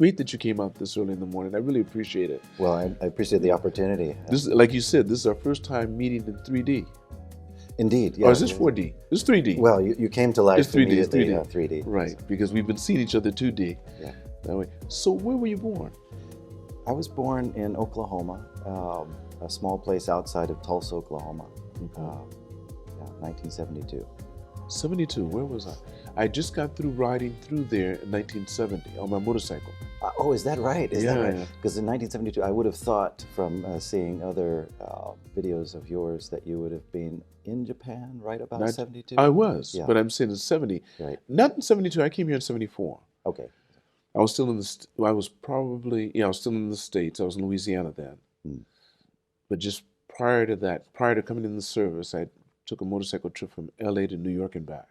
great that you came out this early in the morning. I really appreciate it. Well, I appreciate the opportunity. This, like you said, this is our first time meeting in 3D. Indeed, yeah. Or is this 4D? This is 3D. Well, you came to life It's 3D. It's immediately. 3D. 3D. Right, because we've been seeing each other 2D. Yeah. That way. So where were you born? I was born in Oklahoma, a small place outside of Tulsa, Oklahoma. Okay. 1972. 72, where was I? I just got through riding through there in 1970 on my motorcycle. Oh, is that right? Is that right? Yeah. Because in 1972, I would have thought from seeing other videos of yours that you would have been in Japan right about 72? I was, Yeah. but I'm saying in 70. Right. Not in 72, I came here in 74. Okay. I was still in the, I was still in the States. I was in Louisiana then. Hmm. But just prior to that, prior to coming in the service, I took a motorcycle trip from LA to New York and back.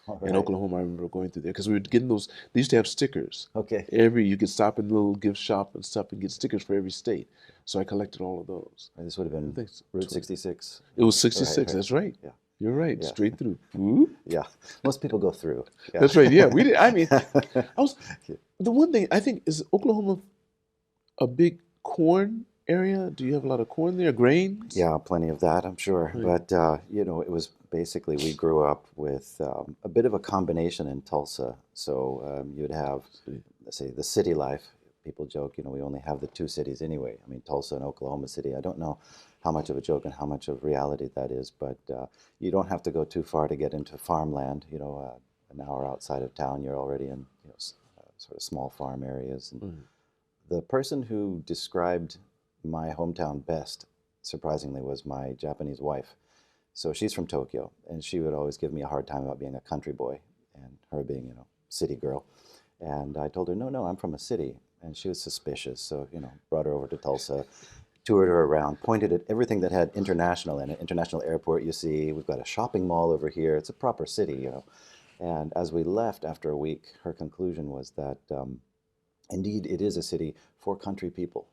All In right. Oklahoma, I remember going through there because we were getting those. They used to have stickers. Okay. You could stop in the little gift shop and stuff and get stickers for every state. So I collected all of those. This would have been I think so. Route 66. It was 66. Right. That's right. Yeah. You're right. Yeah. Straight through. Whoop. Yeah. Most people go through. Yeah. That's right. Yeah, we did. I mean, the one thing I think is Oklahoma a big corn area. Do you have a lot of corn there? Grains? Yeah, plenty of that, I'm sure. Right. But, it was basically, we grew up with a bit of a combination in Tulsa. So you'd have, let's say, the city life. People joke, we only have the two cities anyway. I mean, Tulsa and Oklahoma City. I don't know how much of a joke and how much of reality that is, but you don't have to go too far to get into farmland. An hour outside of town, you're already in sort of small farm areas. And the person who described my hometown best, surprisingly, was my Japanese wife. So she's from Tokyo, and she would always give me a hard time about being a country boy and her being, city girl. And I told her, no, I'm from a city. And she was suspicious, so, brought her over to Tulsa, toured her around, pointed at everything that had international in it. International airport, you see, we've got a shopping mall over here. It's a proper city, And as we left after a week, her conclusion was that, indeed, it is a city for country people.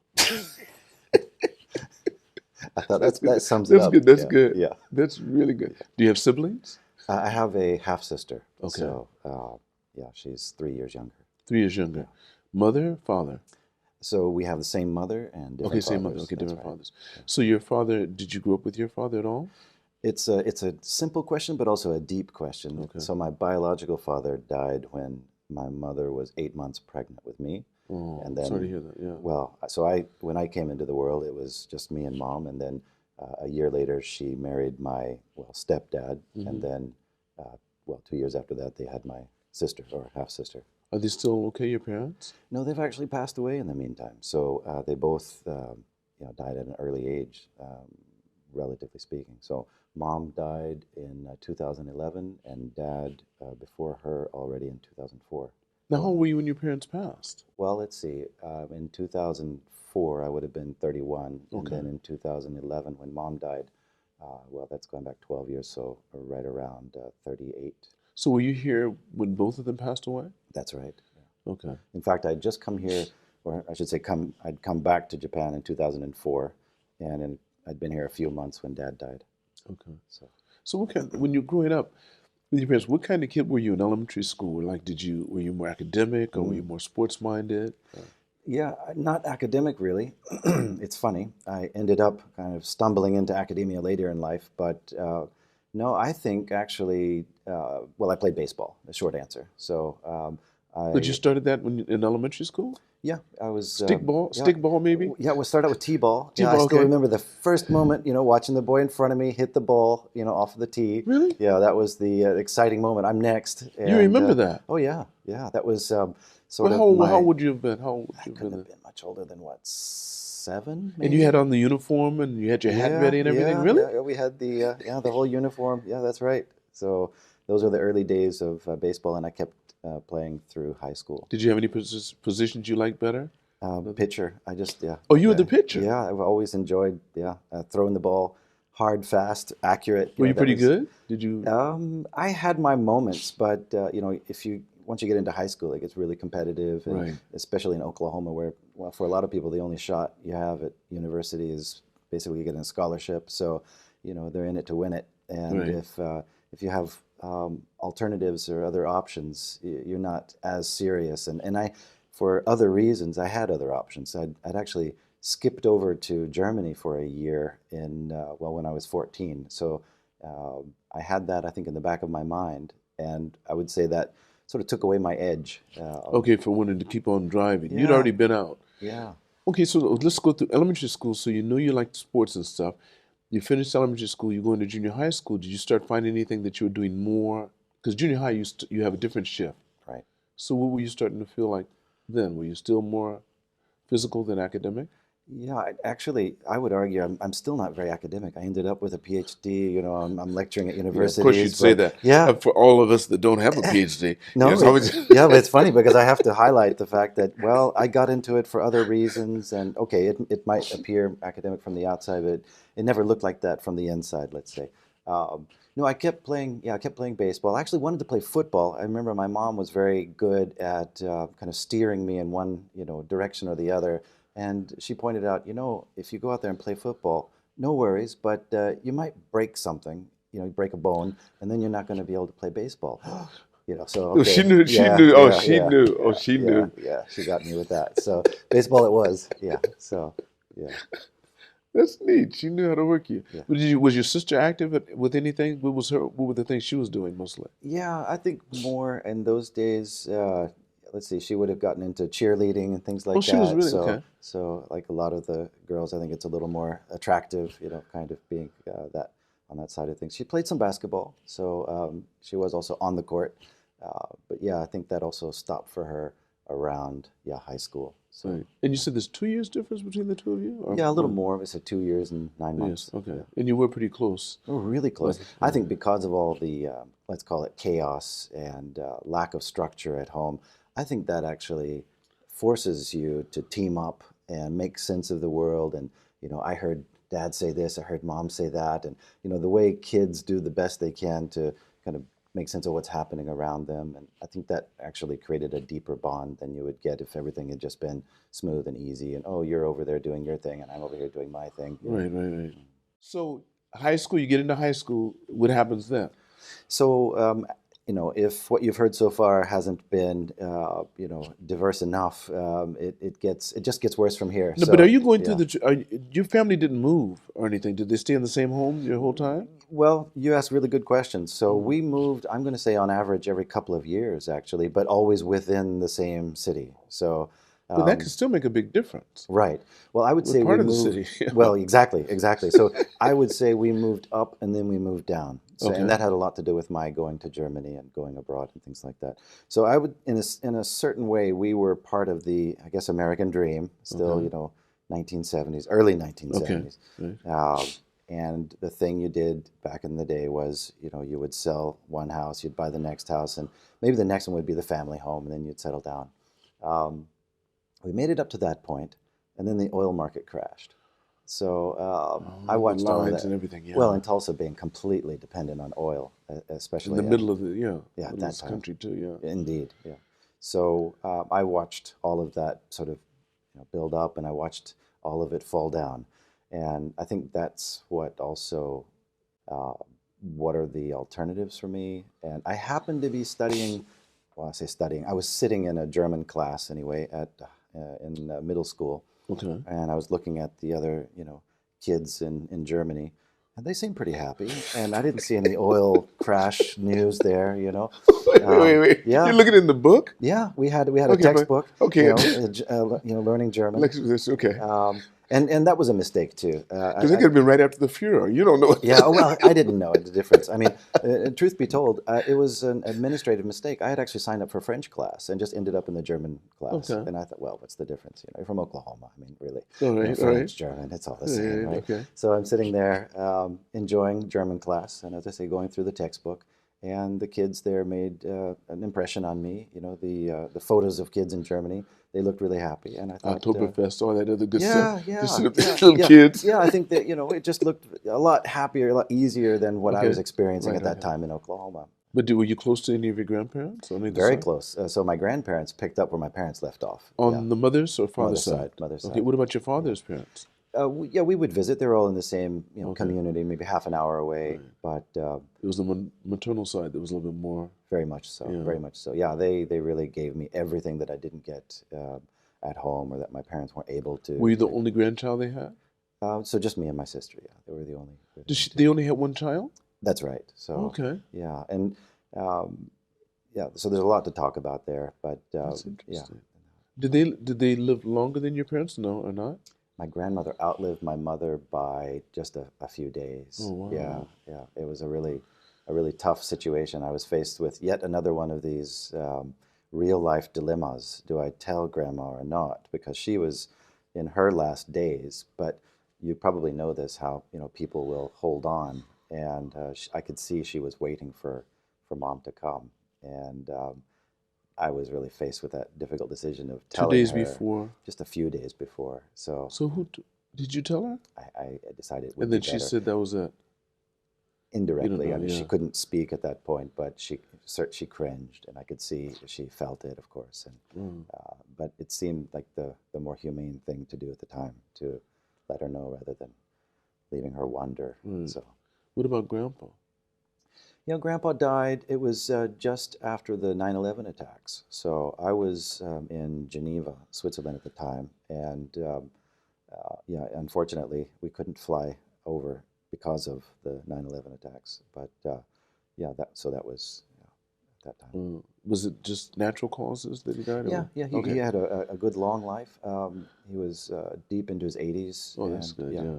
I thought that sums it up. Good. That's Yeah, good. Yeah. That's really good. Do you have siblings? I have a half-sister. Okay. So, she's 3 years younger. 3 years younger. Mother, father? So we have the same mother and different fathers. Same mother. Okay, That's different right. fathers. So your father, did you grow up with your father at all? It's a simple question, but also a deep question. Okay. So my biological father died when my mother was 8 months pregnant with me. Oh, And then, sorry to hear that, yeah. Well, so when I came into the world, it was just me and mom. And then a year later, she married my, stepdad. And then, 2 years after that, they had my sister or half-sister. Are they still okay, your parents? No, they've actually passed away in the meantime. So they both, died at an early age, relatively speaking. So mom died in 2011, and dad before her already in 2004. Now, how old were you when your parents passed? Well, let's see. In 2004, I would have been 31, and Okay. then in 2011, when mom died, that's going back 12 years, so right around 38. So were you here when both of them passed away? That's right. Yeah. Okay. In fact, I'd just come here, or I should say I'd come back to Japan in 2004, and I'd been here a few months when Dad died. Okay. So when you were growing up with your parents, what kind of kid were you in elementary school? Like, were you more academic or were you more sports-minded? Yeah, not academic really. It's funny. I ended up kind of stumbling into academia later in life, but no, I think actually, I played baseball, the short answer. So But you started that in elementary school? Yeah, I was... Stickball maybe? Yeah, we started with T-ball. T-ball, I still okay. remember the first moment, watching the boy in front of me hit the ball, off of the tee. Really? Yeah, that was the exciting moment. I'm next. You remember that? Oh, yeah. Yeah, that was How would you have been? I couldn't have been much older than, 7? Maybe? And you had on the uniform and you had your hat ready and everything? Yeah, Really? Yeah, we had the whole uniform. Yeah, that's right. So those were the early days of baseball, and I kept playing through high school. Did you have any positions you liked better? Pitcher. Oh, you were the pitcher? Yeah, I've always enjoyed throwing the ball hard, fast, accurate. Were you pretty good? Did you? I had my moments, but once you get into high school, it gets really competitive, and Right. especially in Oklahoma, where for a lot of people, the only shot you have at university is basically getting a scholarship. So, they're in it to win it, and Right. if you have alternatives or other options, you're not as serious. And for other reasons, I had other options. I'd actually skipped over to Germany for a year when I was 14. So I had that, I think, in the back of my mind, and I would say that sort of took away my edge. Okay, for wanting to keep on driving. You'd Yeah, already been out. yeah. Okay, so let's go through elementary school. So you know you liked sports and stuff. You finished elementary school, you go into junior high school. Did you start finding anything that you were doing more? Because junior high, you have a different shift. Right. So what were you starting to feel like then? Were you still more physical than academic? Yeah, actually, I would argue I'm still not very academic. I ended up with a Ph.D. I'm lecturing at Yeah, of universities. course you'd say that. Yeah, For all of us that don't have a PhD, no, it's always yeah, but it's funny because I have to highlight the fact that, well, I got into it for other reasons, and okay, it might appear academic from the outside, but it never looked like that from the inside, let's say. No, I kept playing. Yeah, I kept playing baseball. I actually wanted to play football. I remember my mom was very good at kind of steering me in one, direction or the other. And she pointed out, if you go out there and play football, no worries, but you might break something. You break a bone, and then you're not going to be able to play baseball. So Oh, she okay, knew. She yeah, knew. Oh, yeah, she yeah, knew. Oh, yeah, she yeah, knew. yeah. She got me with that. So baseball it was. Yeah. So yeah, That's neat. She knew how to work you. yeah. But was your sister active with anything? What were the things she was doing mostly? Yeah, I think more in those days. Let's see, she would have gotten into cheerleading and things Oh, like she was that. really So, okay. so like a lot of the girls, I think it's a little more attractive, kind of being that on that side of things. She played some basketball, so she was also on the court. But yeah, I think that also stopped for her around high school. So Right. And you said there's 2 years difference between the two of you, or yeah, a little one? more. It's 2 years and nine Yes. months. Okay. Yeah. And you were pretty close. We're really Like, close. I think because of all the, let's call it chaos and lack of structure at home, I think that actually forces you to team up and make sense of the world. And, I heard dad say this, I heard mom say that. And, the way kids do the best they can to kind of make sense of what's happening around them. And I think that actually created a deeper bond than you would get if everything had just been smooth and easy. And, oh, you're over there doing your thing and I'm over here doing my thing. right, right, right. So high school, you get into high school. What happens then? So, if what you've heard so far hasn't been, diverse enough, it just gets worse from here. No, but are So, you going through yeah. your family didn't move or anything? Did they stay in the same home your whole time? Well, you ask really good questions. So we moved, I'm going to say on average every couple of years, actually, but always within the same city. So, But that can still make a big difference. right. Well, I would What say we part of the moved. city? Well, exactly, exactly. So I would say we moved up and then we moved down. So, and Okay. that had a lot to do with my going to Germany and going abroad and things like that. So I would, in a certain way, we were part of the, I guess, American dream. Still, Okay. 1970s, early Okay. 1970s. Right. And the thing you did back in the day was, you would sell one house, you'd buy the next house, and maybe the next one would be the family home, and then you'd settle down. Um, we made it up to that point, and then the oil market crashed. So I The watched all of lines that. and everything. Yeah. Well, in Tulsa being completely dependent on oil, In especially the middle of the yeah, at middle of that this time. country too. Yeah. Indeed, yeah. So I watched all of that sort of build up, and I watched all of it fall down. And I think that's what also, uh, what are the alternatives for me? And I happened to be studying, well, I say studying, I was sitting in a German class anyway in middle school, Okay. and I was looking at the other, kids in Germany, and they seemed pretty happy. And I didn't see any oil crash news there. Wait. You're Yeah, looking in the book? yeah, we had a Okay, but textbook, okay. learning German, Like this, okay. and that was a mistake too. Because it could have been right after the Fuhrer. You don't know. Yeah, well, I didn't know the difference. I mean, truth be told, it was an administrative mistake. I had actually signed up for French class and just ended up in the German class. Okay. And I thought, well, what's the difference? You're from Oklahoma. I mean, really, All right. All French, right. German, it's all the All same, right. right? Okay. So I'm sitting there enjoying German class, and as I say, going through the textbook. And the kids there made an impression on me. The photos of kids in Germany, they looked really happy, and I thought, Oktoberfest, all that other good yeah, stuff. yeah, Just sit up there, yeah, little yeah, kids. yeah. I think that it just looked a lot happier, a lot easier than what I was Okay. experiencing Right. at that Okay. time in Oklahoma. But were you close to any of your grandparents on either Very side? close. So my grandparents picked up where my parents left off. Yeah, On the mother's or father's mother's side? side, mother's Okay. side. What about your father's parents? Yeah, we would visit. They're all in the same, Okay. community, maybe half an hour away, Right. but It was the maternal side that was a little bit more. very much so, Yeah. very much so. Yeah, they really gave me everything that I didn't get at home or that my parents weren't able Were you the to. only grandchild they had? So just me and my sister. Yeah, they were the only. They only had one child? That's right. So Okay. yeah, and um, yeah, so there's a lot to talk about there, but That's yeah. interesting. Did they live longer than your parents? No, or not? My grandmother outlived my mother by just a few days. Oh wow. Yeah, yeah. It was a really tough situation. I was faced with yet another one of these real life dilemmas. Do I tell grandma or not? Because she was in her last days, but you probably know this, how people will hold on, and I could see she was waiting for mom to come, and I was really faced with that difficult decision of Two telling days her before. just a few days before. So So did you tell her? I decided it would And be then she better said that was it. You don't indirectly. know, I mean, she yeah. couldn't speak at that point, but she cringed, and I could see she felt it, of course. And Mm. but it seemed like the more humane thing to do at the time, to let her know rather than leaving her wonder. Right. So. What about Grandpa? Grandpa died. It was just after the 9/11 attacks. So I was in Geneva, Switzerland at the time, and yeah, unfortunately, we couldn't fly over because of the 9/11 attacks. But yeah, that was at that time. Was it just natural causes that he died? Yeah, Or? yeah, he Okay. had a good long life. He was deep into his 80s, Oh, that's and good. yeah, Yeah.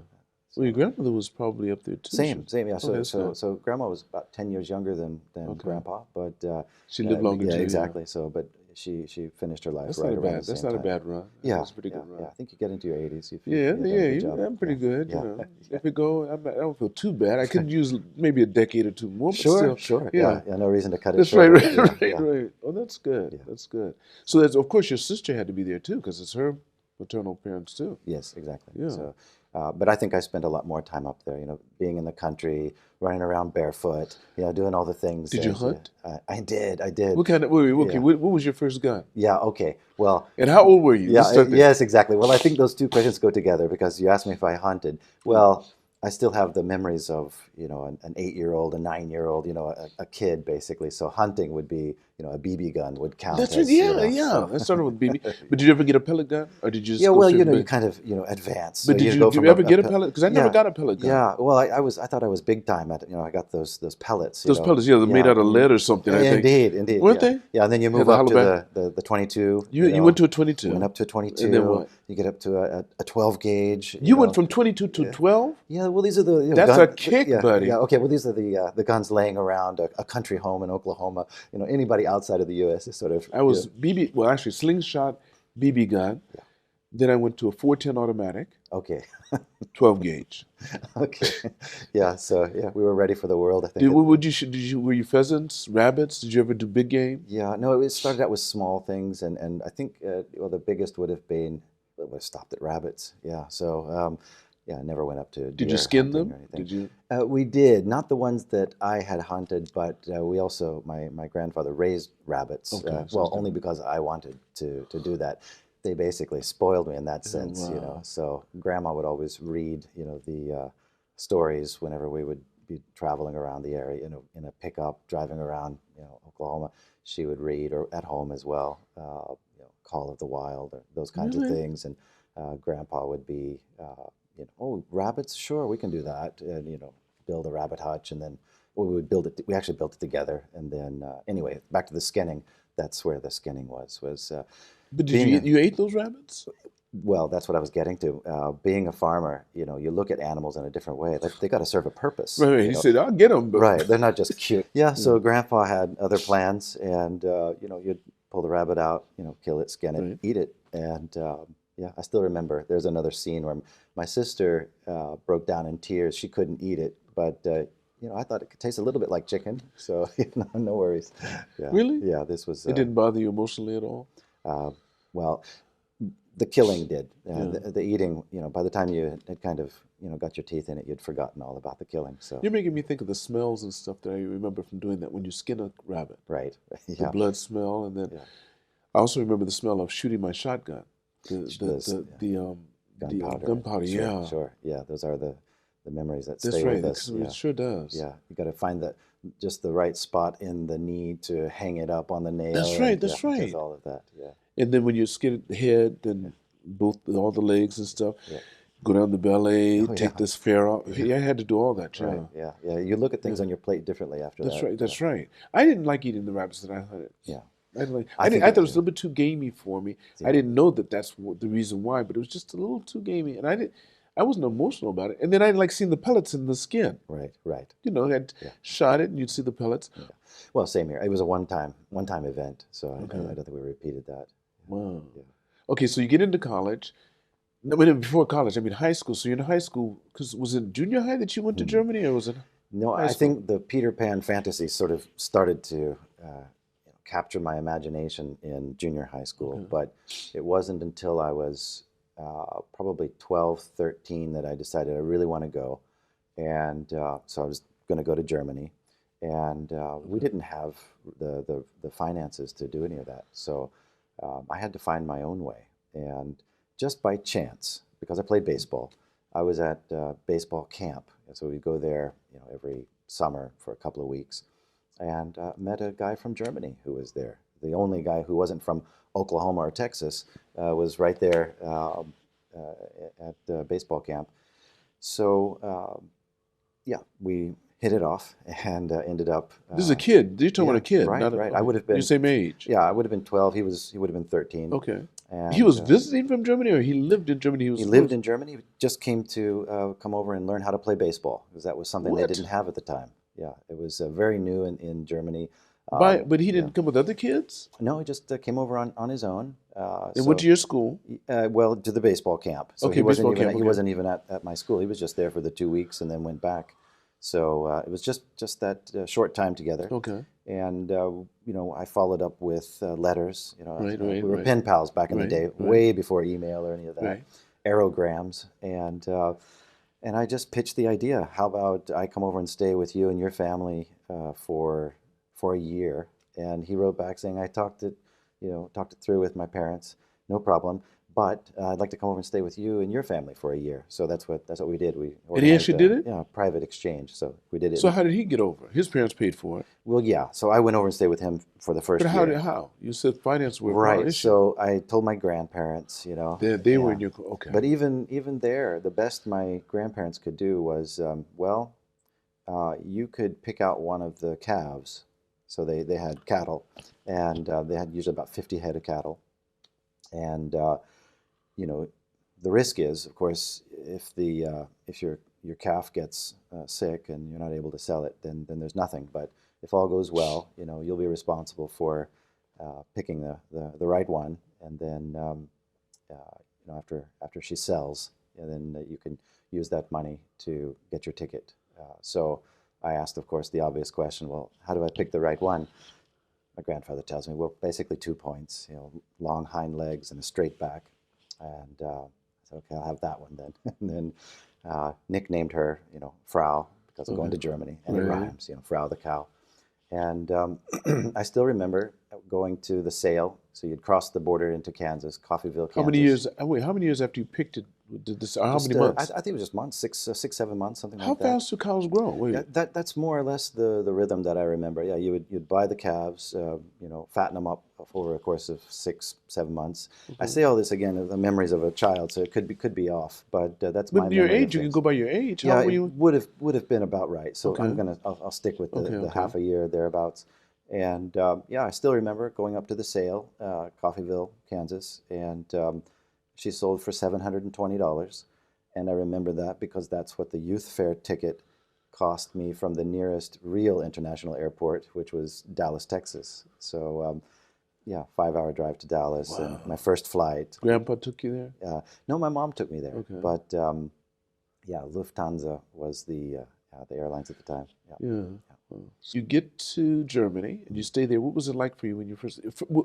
Well, your so. grandmother was probably up there too. Same, yeah. Okay, So, that's so, good. so grandma was about 10 years younger than Okay. grandpa, but She lived longer yeah, too. Yeah. exactly. So, but she finished her life That's right not a around the bad. That's same not a time. bad run. Yeah, That's a pretty yeah, good yeah. run. I think you get into your 80s if Yeah, you've done yeah, a good job. I'm pretty Yeah, good. yeah, yeah. If it go, I don't feel too bad. I could use maybe a decade or two more, but Sure, still, sure. yeah. Yeah, yeah. No reason to cut it That's right, short. right, Yeah, right, yeah, right. Oh, that's good. yeah. That's good. So that's of course your sister had to be there too, because it's her maternal parents too. Yes, exactly. Yeah. So, but I think I spent a lot more time up there. Being in the country, running around barefoot. Doing all the things Did you that hunt? I did. I did. What kind of? Wait, okay. Yeah, What was your first gun? yeah. Okay. Well. And how old were you? Yeah, Let's start there. yes, exactly. Well, I think those two questions go together because you asked me if I hunted. Well, I still have the memories of, an 8-year-old, a 9-year-old, a kid basically. So hunting would be, a BB gun would count That's right. as, Yeah, yeah. so. That started with BB. But did you ever get a pellet gun, or did you Yeah, just go well, straight you big? kind of, advance. So But did you you go did from you ever get a pe- pellet? Because I never yeah, got a pellet gun. yeah. Well, I thought I was big time at it. I got those pellets. Those pellets, yeah, they're made out of lead or something. I think. Indeed, Weren't yeah. they? Yeah, and then you Yeah, move the up to hollowback. the 22. You went to a Went 22, up to a and then 22. what? You get up to a 12 gauge. You went from 22 to Yeah. 12. Yeah, well, these are the That's a kick, yeah, buddy. yeah. Okay, well, these are the guns laying around a country home in Oklahoma. Anybody outside of the U.S. is sort of. I was BB. Well, actually, slingshot, BB gun. Yeah. Then I went to a 410 automatic, Okay, 12 gauge. okay, yeah. So yeah, we were ready for the world. I think. What would you? Were you pheasants, rabbits? Did you ever do big game? Yeah, no, it started out with small things, and I think the biggest would have been stopped at rabbits. Yeah, so yeah, I never went up to Did you deer skin hunting them? or anything. Did you? We did, not the ones that I had hunted, but we also my grandfather raised rabbits. Okay, so Well, it's only different. because I wanted to do that. They basically spoiled me in that Oh, sense, wow. So grandma would always read, the stories whenever we would be traveling around the area, in a pickup driving around, Oklahoma. She would read, or at home as well, Call of the Wild, or those kinds of Really? things, and grandpa would be, oh, rabbits, sure, we can do that, and build a rabbit hutch, and then we would build it. We actually built it together, and then anyway, back to the skinning. That's where the skinning was. But did Being you a you ate those rabbits? Well, that's what I was getting to. Being a farmer, you look at animals in a different way. They got to serve a purpose. Right, right. He said, "I'll get them." But Right. They're not just cute. Yeah. So Yeah. Grandpa had other plans, and you'd pull the rabbit out, kill it, skin it, Right. eat it, and yeah, I still remember. There's another scene where my sister broke down in tears. She couldn't eat it, but I thought it could taste a little bit like chicken, so no worries. Yeah. Really? Yeah. This was. It didn't bother you emotionally at all. Well, the killing did. Yeah. The eating, by the time you had kind of, got your teeth in it, you'd forgotten all about the killing. So, You're making me think of the smells and stuff that I remember from doing that when you skin a rabbit. right. The Yeah. blood smell, and then Yeah. I also remember the smell of shooting my shotgun. Those, yeah. gunpowder. gunpowder, Sure, yeah. sure. Yeah, those are the memories that That's stay right. with us. It Yeah, sure does. yeah. You got to find just the right spot in the knee to hang it up on the That's nail, right. and yeah, That's just right. all of that. Yeah, And then when you skin the head, yeah, then both all the legs and stuff, yeah. go down the belly, Oh take yeah, this fare off. yeah. Yeah, I had to do all that. Right. Yeah, Yeah, yeah. You look at yeah. things on your plate differently after That's that. right. Yeah, That's right. I didn't like eating the rabbits that I hunted. yeah. I didn't like. I think I it, thought it was a little bit too gamey for me. I yeah, didn't know that that's the reason why, but it was just a little too gamey, and I didn't. I wasn't emotional about it. And then I like seeing the pellets in the skin. right, right. You know, I'd Yeah, shot it, and you'd see the pellets. yeah. Well, same here. It was a one-time event, so I Okay. don't think we repeated that. Wow. Yeah. Okay, so you get into college. No, wait, before college, I mean high school. So you're in high school, because was it junior high that you went to Mhm. Germany, or was it No, high I school? think the Peter Pan fantasy sort of started to capture my imagination in junior high school, Okay. but it wasn't until I was probably 12, 13 that I decided I really want to go. And so I was going to go to Germany, and we Okay. didn't have the finances to do any of that. So I had to find my own way. And just by chance, because I played baseball, I was at baseball camp. And so we'd go there, every summer for a couple of weeks, and met a guy from Germany who was there. The only guy who wasn't from Oklahoma or Texas was right there at baseball camp. So yeah, we hit it off and ended up. This is a kid. You're talking about Yeah, a kid, right, not a, right. I okay. would have You're been, same age. yeah, I would have been 12. He would have been 13, Okay. He and was visiting from Germany, or he lived in Germany. He he was lived supposed. in Germany. He just came to come over and learn how to play baseball because that was something they didn't What? have at the time. Yeah, it was very new in Germany. But he Yeah, didn't come with other kids no, he just came over on his own. and went to your school. Well, to the baseball camp. So Okay, baseball camp. he Okay. wasn't even at my school. He was just there for the 2 weeks and then went back. So it was just that short time together. Okay. And I followed up with letters. Right. We Right. were Right. pen pals back in the Right. day, Right. way before email or any of that. Right. Aerograms, and I just pitched the idea. How about I come over and stay with you and your family for a year? And he wrote back saying, I talked it through with my parents, no problem. But I'd like to come over and stay with you and your family for a year. So that's what we did. We And he organized actually did it. a private exchange. So we did it. So how did he get over? His parents paid for it. Well, yeah. So I went over and stayed with him for the first But how year. how? You said finance were a Right. issue. So I told my grandparents, They were yeah. in your okay. But even there, the best my grandparents could do was, you could pick out one of the calves. So they had cattle, and they had usually about 50 head of cattle. And the risk is, of course, if your calf gets sick and you're not able to sell it, then there's nothing. But if all goes well, you'll be responsible for picking the right one, and then after she sells, and then you can use that money to get your ticket. So I asked, of course, the obvious question: well, how do I pick the right one? My grandfather tells me, well, basically 2 points, long hind legs and a straight back. And I said, okay, I'll have that one then. And then nicknamed her, Frau, because of going to Germany, and it Right. rhymes, Frau the cow. And I still remember going to the sale. So you'd cross the border into Kansas, Coffeyville, Kansas. How many years? Wait, how many years after you picked it did this? Or how Just, many months? I think it was just months, 7 months, something How like that. fast do cows grow? Wait. That's more or less the rhythm that I remember. Yeah, you'd buy the calves, fatten them up over a course of 6, 7 months. I say all this again, the memories of a child, so it could be off, but that's my But your memory of age, you can things. go by your age. Yeah, How were it you? would have been about right. So Okay. I'll stick with the Okay. half a year thereabouts. And I still remember going up to the sale, Coffeyville, Kansas, and she sold for $720. And I remember that because that's what the youth fair ticket cost me from the nearest real international airport, which was Dallas, Texas. So 5-hour drive to Dallas, and my Wow. first flight. Grandpa took you there. No, my mom took me there, Okay. but Lufthansa was the airlines at the time. Yeah. Yeah. Wow. So you get to Germany and you stay there. What was it like for you when you first?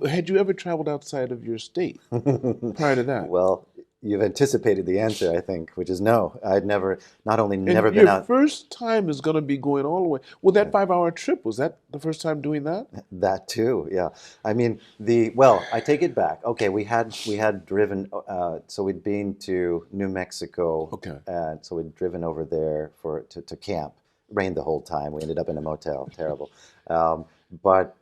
Had you ever traveled outside of your state prior to that? Well, you've anticipated the answer, I think, which is no. I'd never, not only never And been your out. first time is going to be going all the way. Well, that uh, 5 hour trip, was that the first time doing that? That too, yeah. I mean, well, I take it back. Okay, we had driven, so we'd been to New Mexico, Okay. and so we'd driven over there to camp. Rained the whole time. We ended up in a motel. Terrible. But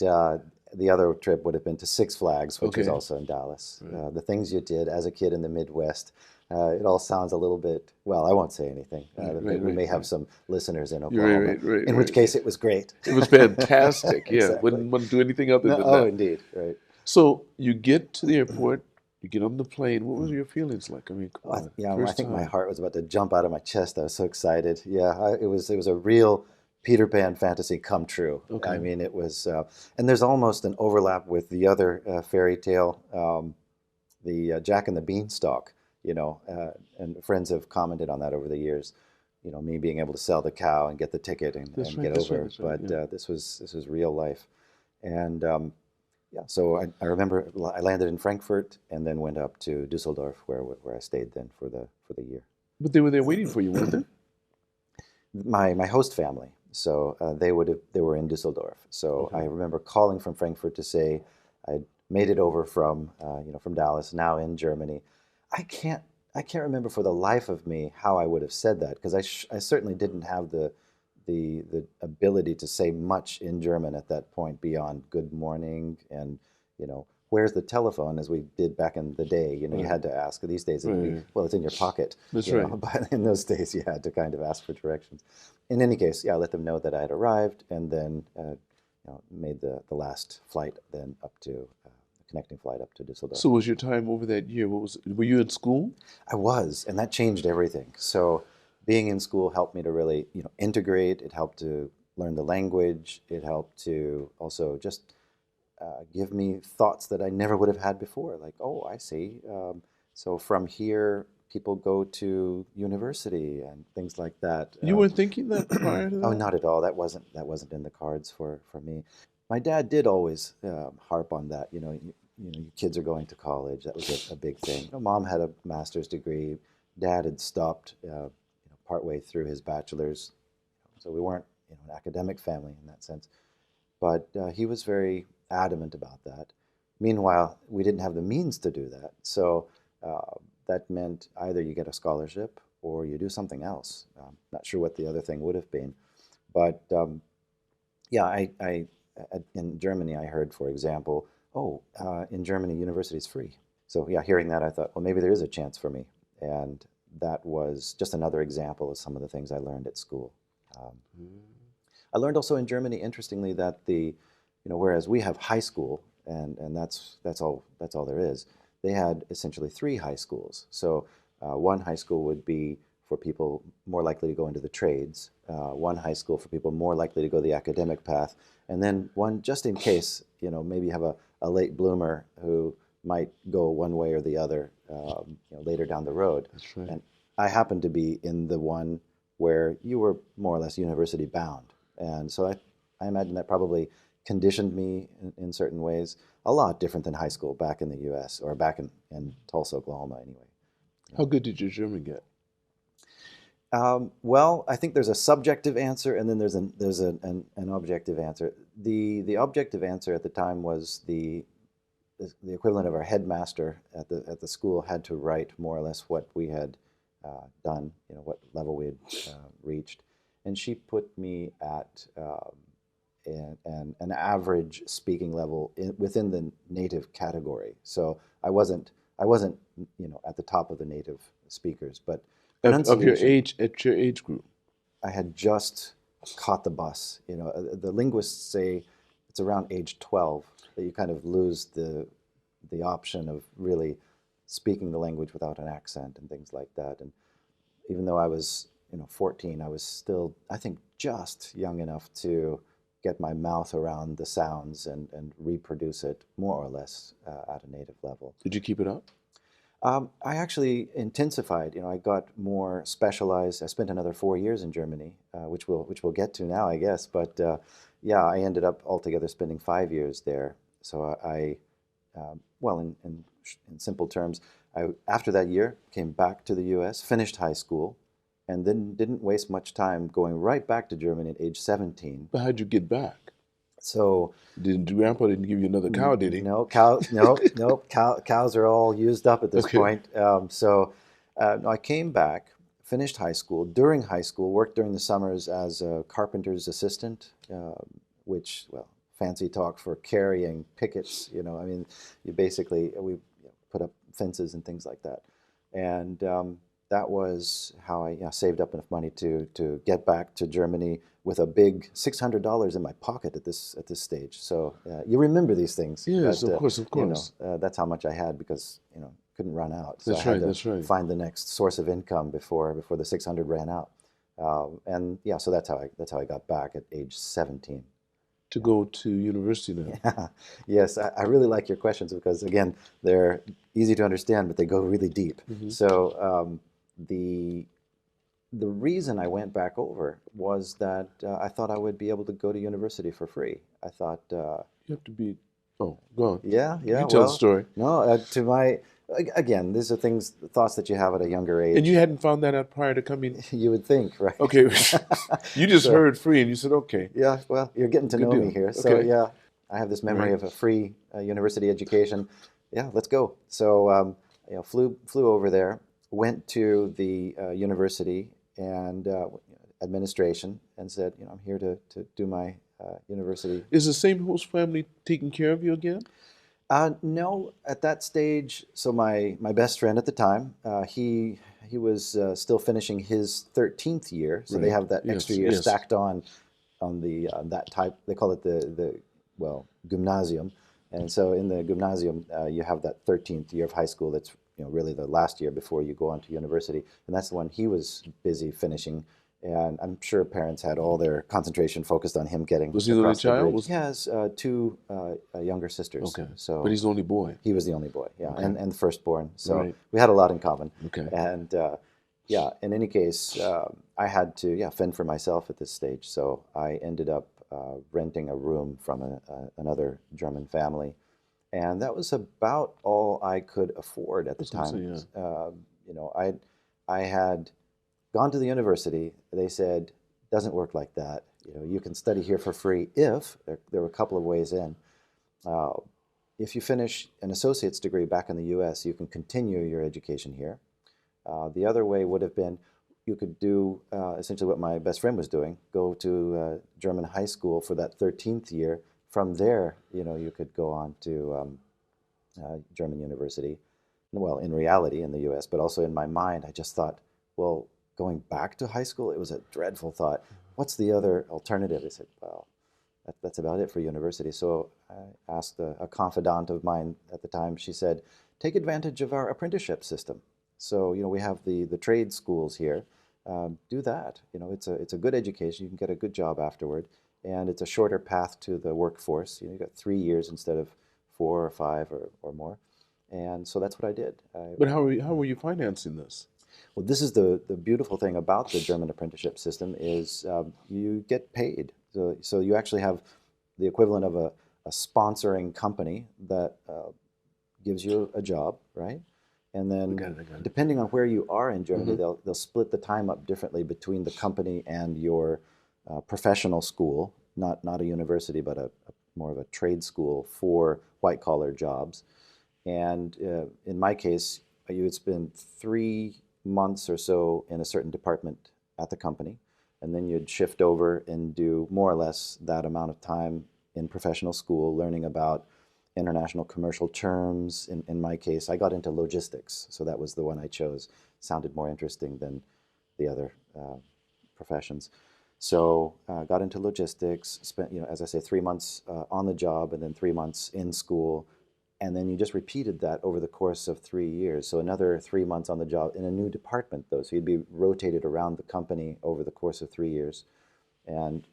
the other trip would have been to Six Flags, which is Okay. also in Dallas. Right. The things you did as a kid in the Midwest. It all sounds a little bit, well, I won't say anything. Right, We right, may have right. some listeners in You're right, Oklahoma, right, right, in which right. case it was great. It was fantastic. Yeah, Exactly. wouldn't want to do anything other No, than oh, that. indeed, right. So you get to the airport, you get on the plane. What was your feelings like? I mean, come on, Yeah, I first think my time. heart was about to jump out of my chest. I was so excited. Yeah, it was a real Peter Pan fantasy come true. I Okay. mean, it was, and there's almost an overlap with the other fairy tale, the Jack and the Beanstalk. And friends have commented on that over the years. Me being able to sell the cow and get the ticket That's and right. get That's right. over. That's right. But Yeah. this was real life, and yeah. So I remember I landed in Frankfurt and then went up to Düsseldorf, where I stayed then for the year. But they were there waiting for you, weren't they? My host family. So they were in Düsseldorf. So I Okay. remember calling from Frankfurt to say I'd made it over from Dallas, now in Germany. I can't I can't remember for the life of me how I would have said that, because I certainly didn't have the ability to say much in German at that point beyond good morning and where's the telephone, as we did back in the day. You Right. had to ask. These days it'd be, Right. well, it's in your pocket. That's right. But in those days you had to kind of ask for directions. In any case, yeah, I let them know that I had arrived, and then made the last flight then up to the connecting flight up to Düsseldorf. So was your time over that year? What was? Were you in school? I was, and that changed everything. So being in school helped me to really, integrate. It helped to learn the language. It helped to also just give me thoughts that I never would have had before. Like, oh, I see. So from here, people go to university and things like that. You weren't thinking that prior to Oh, that? not at all. That wasn't in the cards for me. My dad did always harp on that. Your kids are going to college. That was a big thing. Mom had a master's degree. Dad had stopped partway through his bachelor's, so we weren't an academic family in that sense. But he was very adamant about that. Meanwhile, we didn't have the means to do that, so that meant either you get a scholarship or you do something else. Not sure what the other thing would have been, but yeah, in Germany, I heard, for example, oh, in Germany, university is free. So yeah, hearing that, I thought, well, maybe there is a chance for me, and that was just another example of some of the things I learned at school. Um, I learned also in Germany, interestingly, that whereas we have high school, and that's all there is, they had essentially three high schools. So one high school would be for people more likely to go into the trades, one high school for people more likely to go the academic path, and then one just in case, maybe you have a late bloomer who might go one way or the other later down the road. That's right. And I happened to be in the one where you were more or less university bound. And so I imagine that probably conditioned me in certain ways, a lot different than high school back in the U.S. or back in Tulsa, Oklahoma, anyway. How good did your German get? Well, I think there's a subjective answer, and then there's an objective answer. The objective answer at the time was the equivalent of our headmaster at the school had to write more or less what we had done, what level we had reached, and she put me at an average speaking level within the native category. So I wasn't at the top of the native speakers, but Of your pronunciation, age, at your age group? I had just caught the bus. The linguists say it's around age 12 that you kind of lose the option of really speaking the language without an accent and things like that. And even though I was 14, I was still, I think, just young enough to get my mouth around the sounds and reproduce it more or less at a native level. Did you keep it up? I actually intensified. I got more specialized. I spent another 4 years in Germany, which we'll get to now, I guess. But yeah, I ended up altogether spending 5 years there. So well, in simple terms, After that year, came back to the U.S., finished high school, and then didn't waste much time going right back to Germany at age 17. But how'd you get back? So Grandpa didn't give you another cow, did he? no, cows are all used up at this Okay. point. No, I came back, finished high school. During high school, worked during the summers as a carpenter's assistant, which, well, fancy talk for carrying pickets. I mean, we put up fences and things like that. And that was how I saved up enough money to get back to Germany with a big $600 in my pocket at this stage. So you remember these things. Yes, but, of course, of course. That's how much I had because couldn't run out. So That's I had right, to that's right. find the next source of income before the 600 ran out. So that's how I got back at age 17. To go to university now. Yes, I really like your questions because, again, they're easy to understand, but they go really deep. Mhm. So the reason I went back over was that I thought I would be able to go to university for free. I thought, You have to be. Oh, go on. yeah, You tell the story. No, again, these are thoughts that you have at a younger age. And you hadn't found that out prior to coming. You would think, right? Okay, you just So- heard free, and you said, "Okay." Yeah, well, you're getting to Good know deal. me here. So Okay. yeah, I have this memory Right. of a free university education. Yeah, let's go. So flew over there, went to the university and administration, and said, I'm here to do my university. Is the same host family taking care of you again? No, at that stage. So my best friend at the time, he was still finishing his 13th year. So they Right. have that Yes, extra year yes. stacked on the that type. They call it the gymnasium. And so in the gymnasium, you have that 13th year of high school. That's really the last year before you go on to university. And that's the one he was busy finishing. And I'm sure parents had all their concentration focused on him getting Was he the only across the child? bridge. He has two younger sisters. Okay. So But he's the only boy. he was the only boy, yeah, Okay. and the firstborn. So Right. we had a lot in common. Okay. And in any case, I had to fend for myself at this stage. So I ended up renting a room from another German family, and that was about all I could afford at the That's what I'm time. saying, I had gone to the university. They said, doesn't work like that. You can study here for free if there were a couple of ways in. If you finish an associate's degree back in the U.S., you can continue your education here. The other way would have been you could do essentially what my best friend was doing, go to German high school for that 13th year. From there, you could go on to German university. Well, in reality, in the U.S., but also in my mind, I just thought, well, going back to high school, it was a dreadful thought. What's the other alternative? I said, well, that's about it for university. So I asked a confidant of mine at the time. She said, take advantage of our apprenticeship system. So, we have the trade schools here. Do that. It's a good education. You can get a good job afterward. And it's a shorter path to the workforce. You got 3 years instead of 4 or 5 or more. And so that's what I did. But how were you financing this? Well, this is the beautiful thing about the German apprenticeship system is you get paid. So you actually have the equivalent of a sponsoring company that gives you a job, right? And then I got it. depending on where you are in Germany, Mhm. they'll split the time up differently between the company and your professional school, not a university, but a more of a trade school for white-collar jobs. And in my case, you would spend 3 months or so in a certain department at the company, and then you'd shift over and do more or less that amount of time in professional school, learning about international commercial terms. In my case, I got into logistics, so that was the one I chose. Sounded more interesting than the other professions. So got into logistics, spent, as I say, 3 months on the job and then 3 months in school. And then you just repeated that over the course of 3 years. So another 3 months on the job in a new department, though. So you'd be rotated around the company over the course of 3 years and,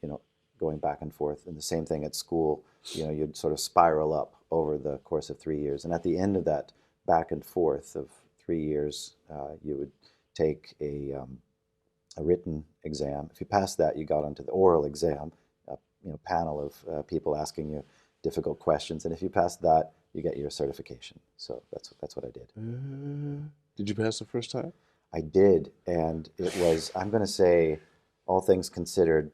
going back and forth. And the same thing at school, you'd sort of spiral up over the course of 3 years. And at the end of that back and forth of 3 years, you would take a written exam. If you passed that, you got onto the oral exam, panel of people asking you difficult questions, and if you pass that, you get your certification. So that's what I did. Did you pass the first time? I did, and it was, I'm going to say, all things considered,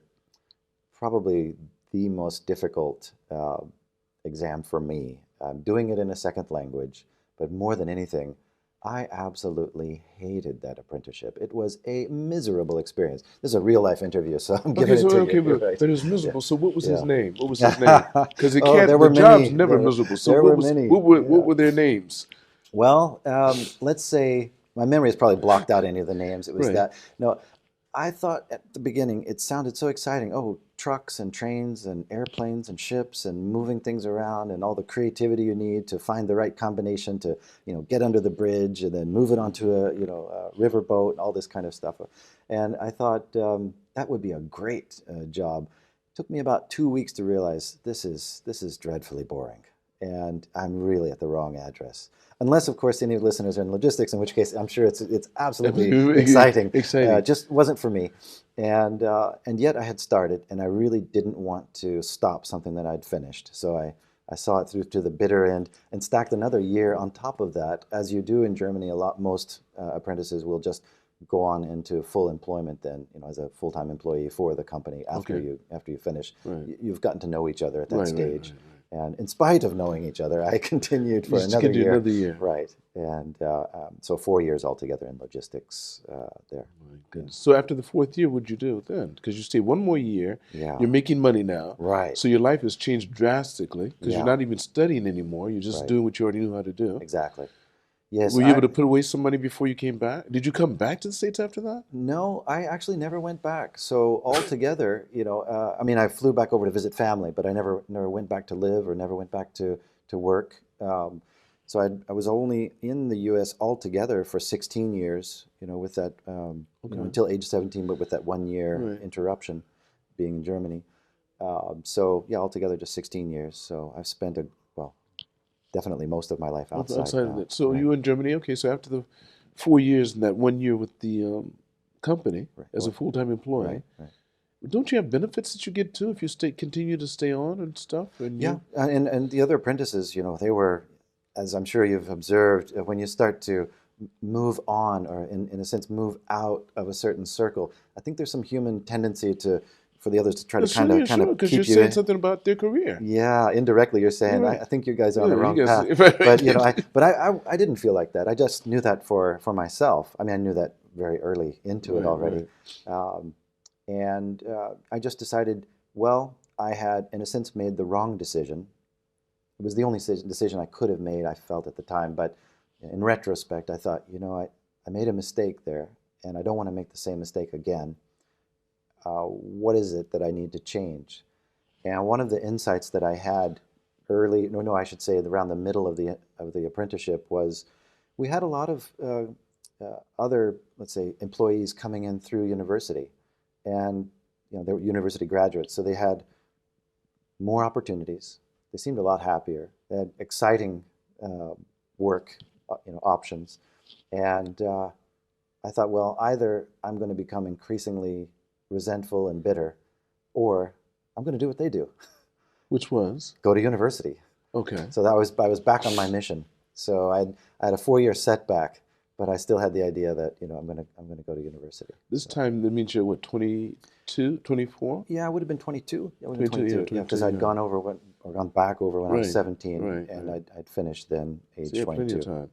probably the most difficult exam for me. Doing it in a second language, but more than anything, I absolutely hated that apprenticeship. It was a miserable experience. This is a real life interview, so I'm giving it to you. But it was miserable. Yeah. So what was his Yeah. name? What was his name? Because it Oh, can't. there The were job's many. never miserable. So There what were was many. what were their names? Well, let's say my memory has probably blocked out any of the names. It was Right. that. No, I thought at the beginning it sounded so exciting. Oh, trucks and trains and airplanes and ships and moving things around and all the creativity you need to find the right combination to, get under the bridge and then move it onto a river boat and all this kind of stuff. And I thought that would be a great job. It took me about 2 weeks to realize this is dreadfully boring, and I'm really at the wrong address. Unless, of course, any listeners are in logistics, in which case I'm sure it's absolutely exciting. Exciting. Just wasn't for me, and yet I had started, and I really didn't want to stop something that I'd finished. So I saw it through to the bitter end and stacked another year on top of that. As you do in Germany, most apprentices will just go on into full employment then, as a full-time employee for the company after you finish. Right. You've gotten to know each other at that Right, stage. right. And in spite of knowing each other, I continued for Just another year. Another year. Right. And so 4 years altogether in logistics there. My goodness. So after the fourth year, what'd you do then? Because you stay one more year. Yeah. You're making money now. Right. So your life has changed drastically because Yeah. you're not even studying anymore. You're just Right. doing what you already knew how to do. Exactly. Yes. Were you able to put away some money before you came back? Did you come back to the States after that? No, I actually never went back. So altogether, I flew back over to visit family, but I never went back to live or never went back to work. So I was only in the U.S. altogether for 16 years, with that, until age 17, but with that 1 year Right. interruption being in Germany. So yeah, altogether just 16 years. So I've spent definitely most of my life outside of now. that. So Right. you were in Germany. Okay, so after the 4 years and that 1 year with the company Right. as a full-time employee, Right. don't you have benefits that you get too if you continue to stay on and stuff? And Yeah, and the other apprentices, they were, as I'm sure you've observed, when you start to move on, or in a sense move out of a certain circle, I think there's some human tendency for the others to try to kind of because keep you're you saying in. something about their career. Yeah, indirectly you're saying, Right. I think you guys are on the Yeah, wrong you guys- path. But I didn't feel like that. I just knew that for myself. I mean, I knew that very early into it Right, already. And I just decided, well, I had, in a sense, made the wrong decision. It was the only decision I could have made, I felt at the time. But in retrospect, I thought, I made a mistake there, and I don't want to make the same mistake again. What is it that I need to change? And one of the insights that I had I should say around the middle of the apprenticeship was we had a lot of other, let's say, employees coming in through university, and they were university graduates, so they had more opportunities. They seemed a lot happier. They had exciting work, options, and I thought, well, either I'm going to become increasingly resentful and bitter, or I'm going to do what they do. Which was? Go to university. Okay. So I was back on my mission. So I had a 4-year setback, but I still had the idea that I'm going to go to university. This time that means you're what, 22, 24? Yeah, I would have been 22. Yeah, I would have 22, been yeah, 22. Because 22, I'd yeah. gone back over when I was Right, 17, right, and right. I'd finished then age So you had 22. plenty of time.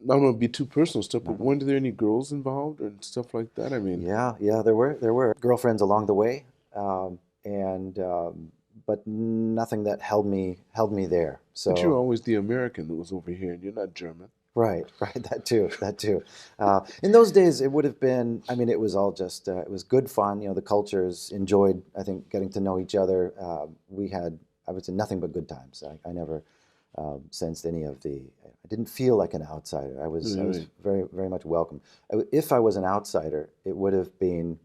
I don't want to be too personal stuff, but weren't there any girls involved and stuff like that? I mean, Yeah, there were girlfriends along the way, but nothing that held me there. So but you're always the American that was over here, and you're not German. right, that too. In those days, it would have been. I mean, it was all just. It was good fun. The cultures enjoyed. I think getting to know each other. We had, I would say, nothing but good times. I never sensed any of the. I didn't feel like an outsider. I was very, very much welcome. If I was an outsider, it would have been.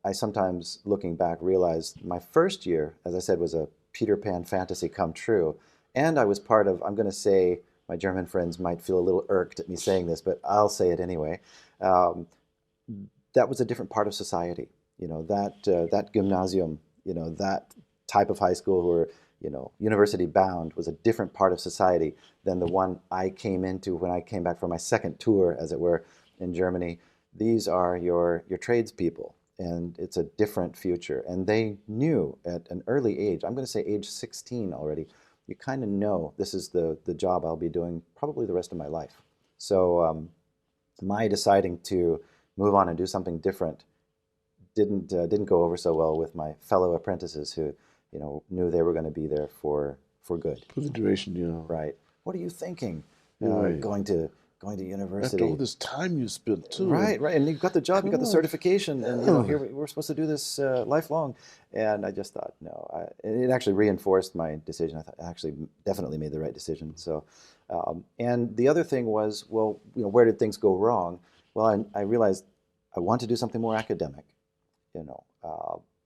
I sometimes, looking back, realized my first year, as I said, was a Peter Pan fantasy come true, and I was part of. I'm going to say. My German friends might feel a little irked at me saying this, but I'll say it anyway. That was a different part of society. That gymnasium, that type of high school where university bound, was a different part of society than the one I came into when I came back for my second tour, as it were, in Germany. These are your tradespeople, and it's a different future. And they knew at an early age, I'm going to say age 16 already, you kind of know this is the job I'll be doing probably the rest of my life. So my deciding to move on and do something different didn't go over so well with my fellow apprentices who, knew they were going to be there for good. For the duration, Right. What are you thinking? Right. Going to university. After all this time you spent too. Right, right. And you got the job, you got the Come on. certification, and here we're supposed to do this lifelong. And I just thought, no. It actually reinforced my decision. I thought I actually definitely made the right decision. So, and the other thing was, well, where did things go wrong? Well, I realized I want to do something more academic,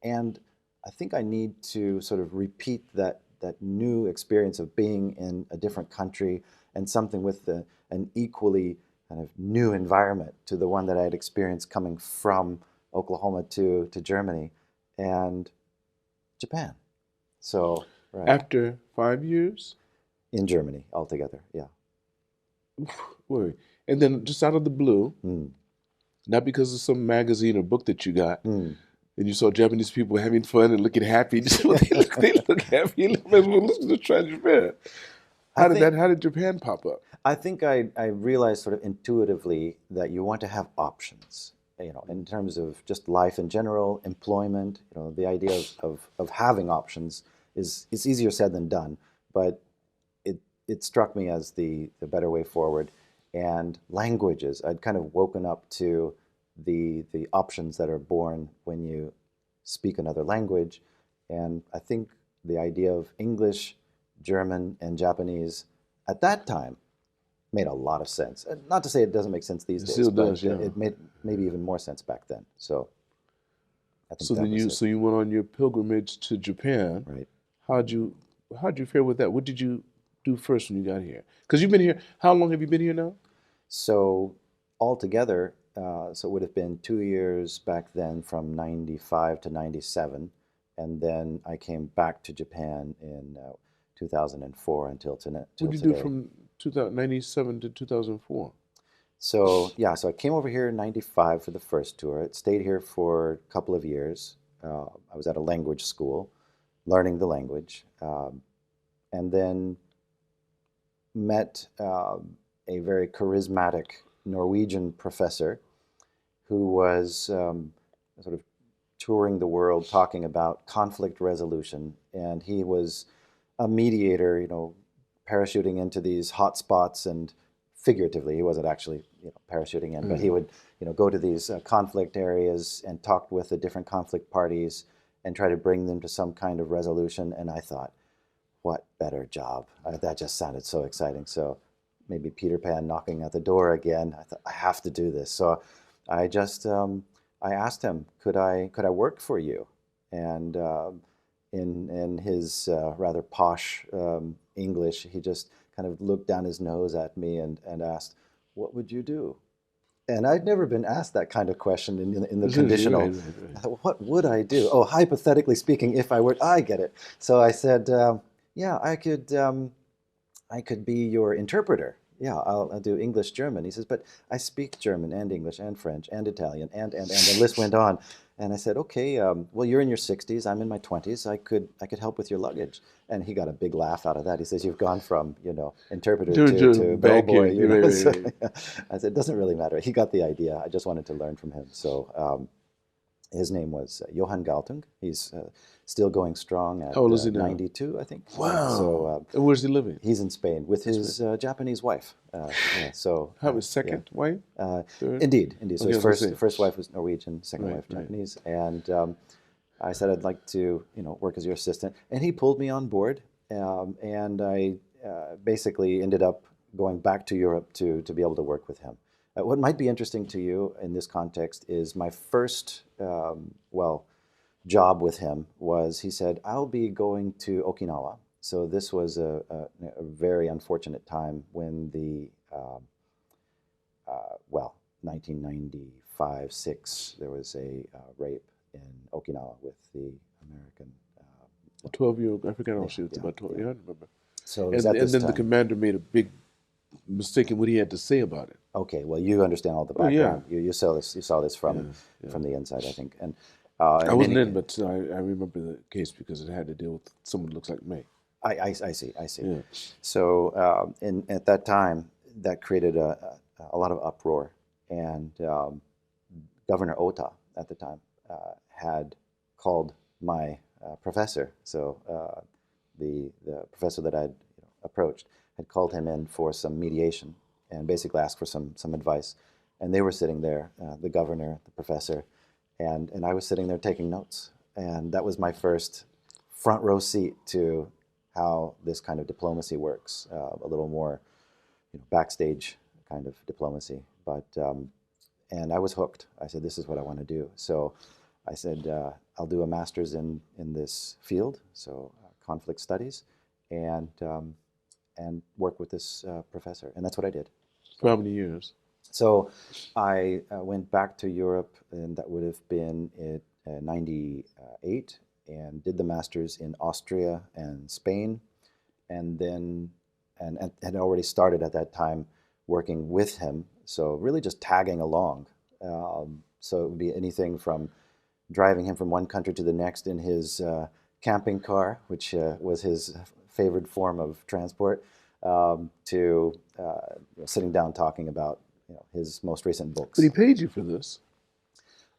and I think I need to sort of repeat that new experience of being in a different country and something with an equally kind of new environment to the one that I had experienced coming from Oklahoma to Germany and Japan. So right. After 5 years? In Germany altogether, yeah. Wait. And then just out of the blue, not because of some magazine or book that you got, and you saw Japanese people having fun and looking happy. They look happy. Listen to try Japan. How did Japan pop up? I think I realized sort of intuitively that you want to have options, in terms of just life in general, employment. The idea of having options is easier said than done, but it struck me as the better way forward. And languages, I'd kind of woken up to the options that are born when you speak another language. And I think the idea of English, German, and Japanese at that time made a lot of sense. Not to say it doesn't make sense these days, still but does, yeah. it made maybe even more sense back then. So I think so you went on your pilgrimage to Japan. Right. How'd you fare with that? What did you do first when you got here? Because you've been here. How long have you been here now? So altogether, so it would have been 2 years back then, from 95 to 97. And then I came back to Japan in 2004 until today. What did you do from 1997 to 2004? So I came over here in 95 for the first tour. I stayed here for a couple of years. I was at a language school, learning the language, and then met a very charismatic Norwegian professor who was sort of touring the world talking about conflict resolution. And he was a mediator, parachuting into these hot spots, and figuratively, he wasn't actually parachuting in, but he would go to these conflict areas and talk with the different conflict parties and try to bring them to some kind of resolution. And I thought, what better job? That just sounded so exciting. So maybe Peter Pan knocking at the door again. I thought, I have to do this. So I just I asked him, could I work for you? And in his rather posh English, he just kind of looked down his nose at me and asked, "What would you do?" And I'd never been asked that kind of question in the conditional. Right. I thought, what would I do? Oh, hypothetically speaking, if I were, I get it. So I said, yeah, I could be your interpreter. Yeah, I'll do English, German. He says, but I speak German and English and French and Italian and the list went on. And I said, okay, well, you're in your 60s, I'm in my 20s. I could help with your luggage. And he got a big laugh out of that. He says, you've gone from interpreter to bellboy. So, yeah. I said, it doesn't really matter. He got the idea. I just wanted to learn from him. So his name was Johan Galtung. He's still going strong at How old is he now? 92, I think. Wow. So and where's he living? He's in Spain with his Japanese wife. So his second wife? Third? Indeed. So Okay, his first wife was Norwegian, second wife Right. Japanese. And I said, I'd like to work as your assistant. And he pulled me on board. And I basically ended up going back to Europe to be able to work with him. What might be interesting to you in this context is my first, job with him was, he said, I'll be going to Okinawa. So this was a very unfortunate time when the, 1995-6, there was a rape in Okinawa with the American A 12-year African shoots about 12. Yeah, I remember. So it was at this then time. the commander made a big mistake in what he had to say about it. Okay, well, you understand all the Oh, yeah. background. You saw this. You saw this from the inside, I think. And I wasn't in, but I remember the case because it had to deal with someone who looks like me. I see. Yeah. So at that time, that created a lot of uproar, and Governor Ota at the time had called my professor. So the professor that I'd approached had called him in for some mediation and basically asked for some advice. And they were sitting there, the governor, the professor, and I was sitting there taking notes. And that was my first front row seat to how this kind of diplomacy works, a little more backstage kind of diplomacy. But and I was hooked. I said, this is what I want to do. So I said, I'll do a master's in this field, so conflict studies, and work with this professor. And that's what I did. For how many years? So I went back to Europe, and that would have been in '98, and did the master's in Austria and Spain, and then and had already started at that time working with him. So really just tagging along. So it would be anything from driving him from one country to the next in his camping car, which was his favorite form of transport, to sitting down talking about his most recent books. But he paid you for this.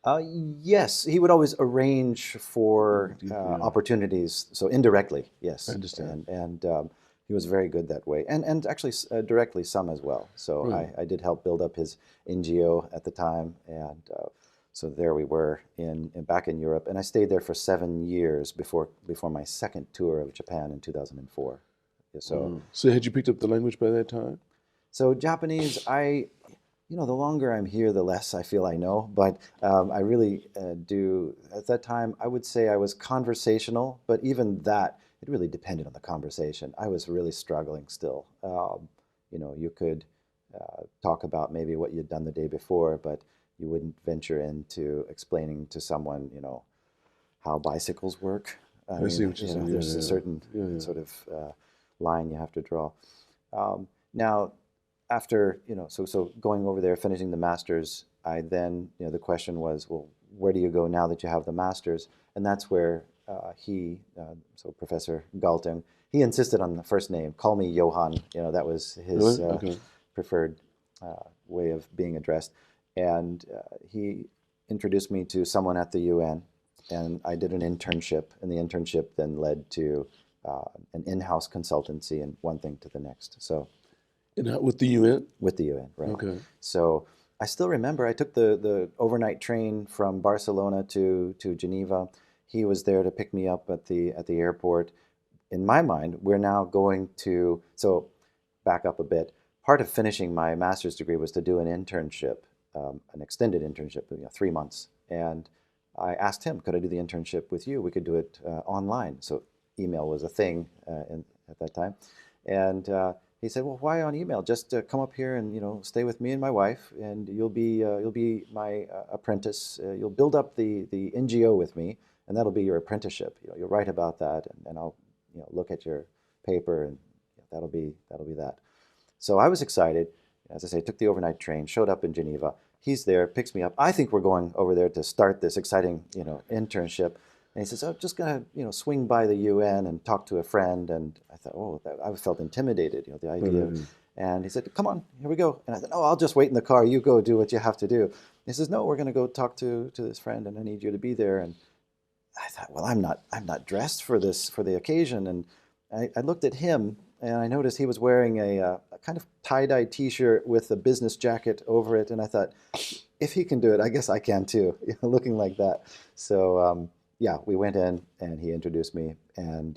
Yes, he would always arrange for opportunities. So indirectly, yes. I understand. And he was very good that way, and actually directly some as well. So Really? I did help build up his NGO at the time, and so there we were back in Europe, and I stayed there for 7 years before my second tour of Japan in 2004. So So had you picked up the language by that time? So Japanese, the longer I'm here, the less I feel I know. But I really do. At that time, I would say I was conversational, but even that, it really depended on the conversation. I was really struggling still. You could talk about maybe what you'd done the day before, but you wouldn't venture into explaining to someone, how bicycles work. I see what you're saying. There's a certain sort of line you have to draw. Now, after, so going over there, finishing the master's, I then, the question was, well, where do you go now that you have the master's? And that's where so Professor Galtung, he insisted on the first name. Call me Johan. That was his preferred way of being addressed. And he introduced me to someone at the UN, and I did an internship, and the internship then led to an in-house consultancy, and one thing to the next. So. With the UN? With the UN, right. Okay. So I still remember I took the overnight train from Barcelona to Geneva. He was there to pick me up at the airport. In my mind, we're now going to, so back up a bit, part of finishing my master's degree was to do an internship, an extended internship, 3 months. And I asked him, could I do the internship with you? We could do it online. So email was a thing at that time. And he said, well, why on email? Just come up here and stay with me and my wife, and you'll be my apprentice. You'll build up the NGO with me, and that'll be your apprenticeship. You'll write about that, and I'll look at your paper, and that'll be that. So I was excited. As I say, took the overnight train, showed up in Geneva. He's there, picks me up. I think we're going over there to start this exciting internship. And he says, I'm just going to, swing by the UN and talk to a friend. And I thought, I felt intimidated, the idea. Mm-hmm. And he said, come on, here we go. And I said, I'll just wait in the car. You go do what you have to do. And he says, no, we're going to go talk to this friend, and I need you to be there. And I thought, well, I'm not dressed for the occasion. And I looked at him, and I noticed he was wearing a kind of tie-dye T-shirt with a business jacket over it. And I thought, if he can do it, I guess I can too, looking like that. So, we went in, and he introduced me, and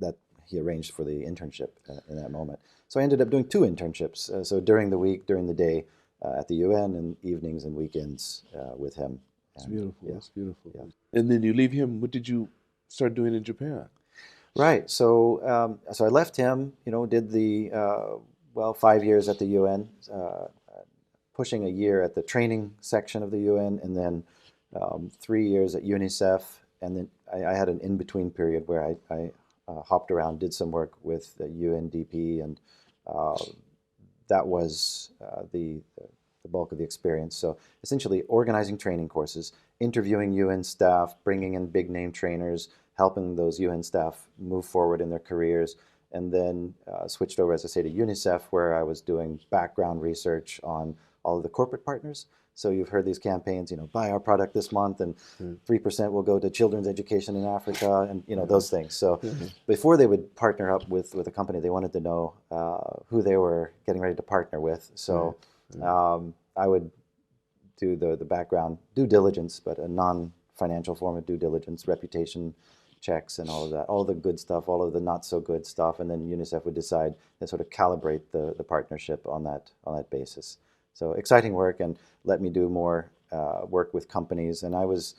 that he arranged for the internship in that moment. So I ended up doing 2 internships. So during the week, during the day at the UN, and evenings and weekends with him. It's beautiful. Yeah. It's beautiful. Yeah. And then you leave him. What did you start doing in Japan? Right. So so I left him. Did the 5 years at the UN, pushing a year at the training section of the UN, and then 3 years at UNICEF, and then I had an in-between period where I hopped around, did some work with UNDP, and that was the bulk of the experience. So essentially organizing training courses, interviewing UN staff, bringing in big name trainers, helping those UN staff move forward in their careers, and then switched over, as I say, to UNICEF, where I was doing background research on all of the corporate partners. So you've heard these campaigns, buy our product this month and 3% will go to children's education in Africa, and those things. So before they would partner up with a company, they wanted to know who they were getting ready to partner with. So I would do the background due diligence, but a non-financial form of due diligence, reputation checks and all of that, all the good stuff, all of the not so good stuff, and then UNICEF would decide and sort of calibrate the partnership on that basis. So exciting work, and let me do more work with companies. And I was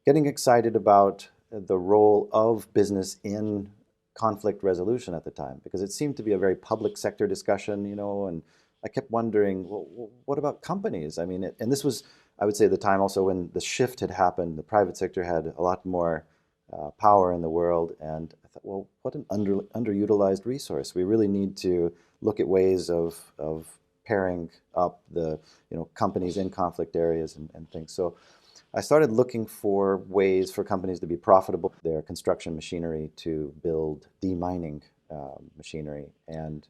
getting excited about the role of business in conflict resolution at the time, because it seemed to be a very public sector discussion, and I kept wondering, well, what about companies? I mean, and this was, I would say, the time also when the shift had happened. The private sector had a lot more power in the world, and I thought, well, what an underutilized resource. We really need to look at ways of pairing up the companies in conflict areas and things. So I started looking for ways for companies to be profitable, their construction machinery to build demining machinery, and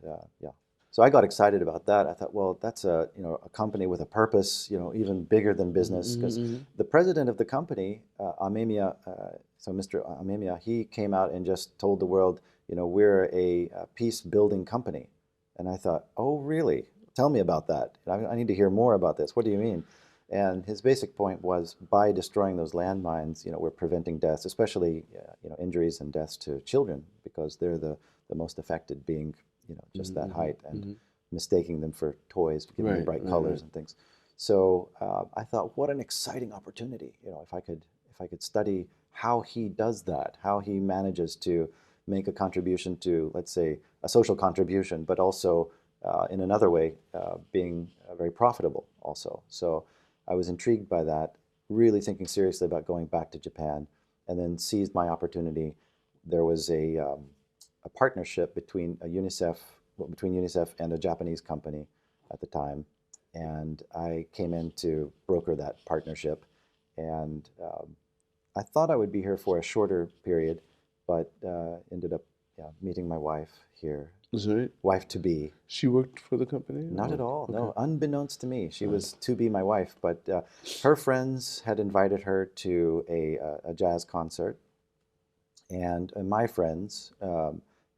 so I got excited about that. I thought, well, that's a company with a purpose, even bigger than business, because the president of the company, Amemiya, so Mr. Amemiya, he came out and just told the world, we're a peace building company, and I thought, oh, really? Tell me about that. I need to hear more about this. What do you mean? And his basic point was, by destroying those landmines, we're preventing deaths, especially injuries and deaths to children, because they're the most affected, being just that height, and mistaking them for toys, giving them bright colors and things. So I thought, what an exciting opportunity! If I could study how he does that, how he manages to make a contribution to, let's say, a social contribution, but also in another way, being very profitable also. So I was intrigued by that, really thinking seriously about going back to Japan, and then seized my opportunity. There was a partnership between UNICEF and a Japanese company at the time, and I came in to broker that partnership. And I thought I would be here for a shorter period, but ended up meeting my wife here. Is that right? Wife to be. She worked for the company? Not at all. Okay. No, unbeknownst to me, she was to be my wife. But her friends had invited her to a jazz concert, and my friends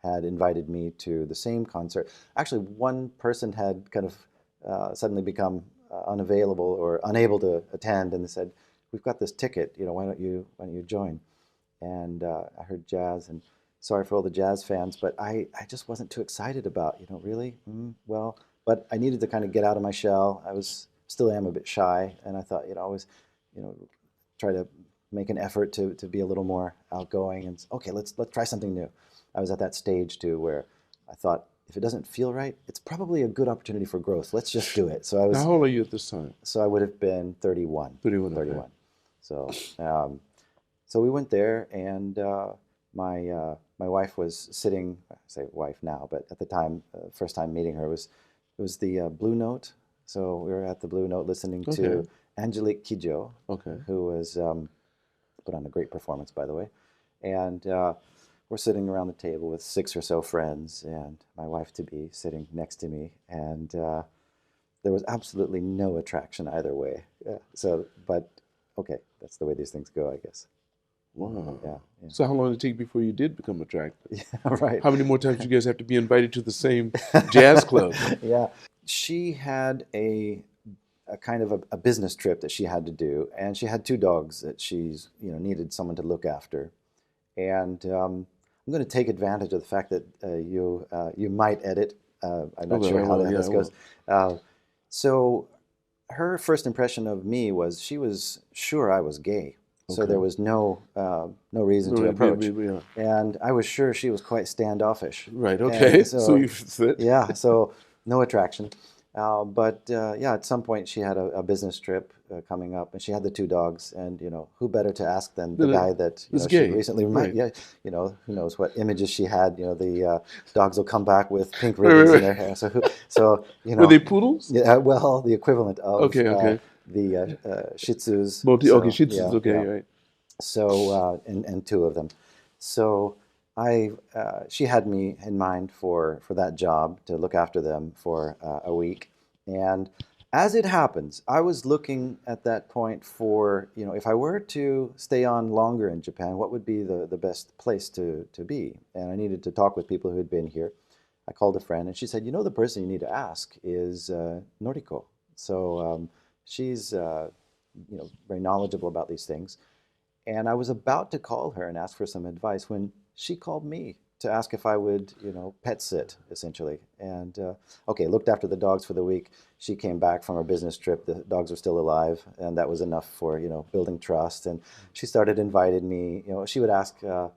had invited me to the same concert. Actually, one person had kind of suddenly become unavailable or unable to attend, and they said, "We've got this ticket. Why don't you join?" And I heard jazz, and sorry for all the jazz fans, but I just wasn't too excited about, really? Well, but I needed to kind of get out of my shell. I still am a bit shy, and I thought, always, try to make an effort to be a little more outgoing, and okay, let's try something new. I was at that stage too where I thought, if it doesn't feel right, it's probably a good opportunity for growth. Let's just do it. So I was. How old are you at this time? So I would have been 31. 31. Okay. So, so we went there, and my wife was sitting. I say wife now, but at the time, first time meeting her it was the Blue Note. So we were at the Blue Note listening to Angelique Kidjo, who was put on a great performance, by the way, and we're sitting around the table with 6 or so friends, and my wife to be sitting next to me, and there was absolutely no attraction either way. So, but okay, that's the way these things go, I guess. Wow. Yeah. So how long did it take before you did become attracted? Yeah, right. How many more times did you guys have to be invited to the same jazz club? Yeah. She had a kind of a business trip that she had to do, and she had 2 dogs that she's needed someone to look after. And I'm going to take advantage of the fact that you might edit. I'm not sure how this goes. So her first impression of me was she was sure I was gay. So there was no reason to approach. And I was sure she was quite standoffish. Right, okay. So you fit. Yeah, so no attraction. At some point she had a business trip coming up, and she had the two dogs, and who better to ask than the guy that It's she gay. recently met? Right. Yeah, who knows what images she had? The dogs will come back with pink ribbons in their hair. So Were they poodles? yeah, well, the equivalent of Okay. the Shih Tzus. Okay, Shih Yeah, Tzus. Okay, yeah. right. So and two of them. So she had me in mind for that job to look after them for a week. And as it happens, I was looking at that point for, if I were to stay on longer in Japan, what would be the best place to be? And I needed to talk with people who had been here. I called a friend, and she said, the person you need to ask is Noriko. So she's very knowledgeable about these things. And I was about to call her and ask for some advice when she called me to ask if I would, pet sit, essentially. And looked after the dogs for the week. She came back from her business trip. The dogs were still alive, and that was enough for, building trust. And she started inviting me. She would ask, are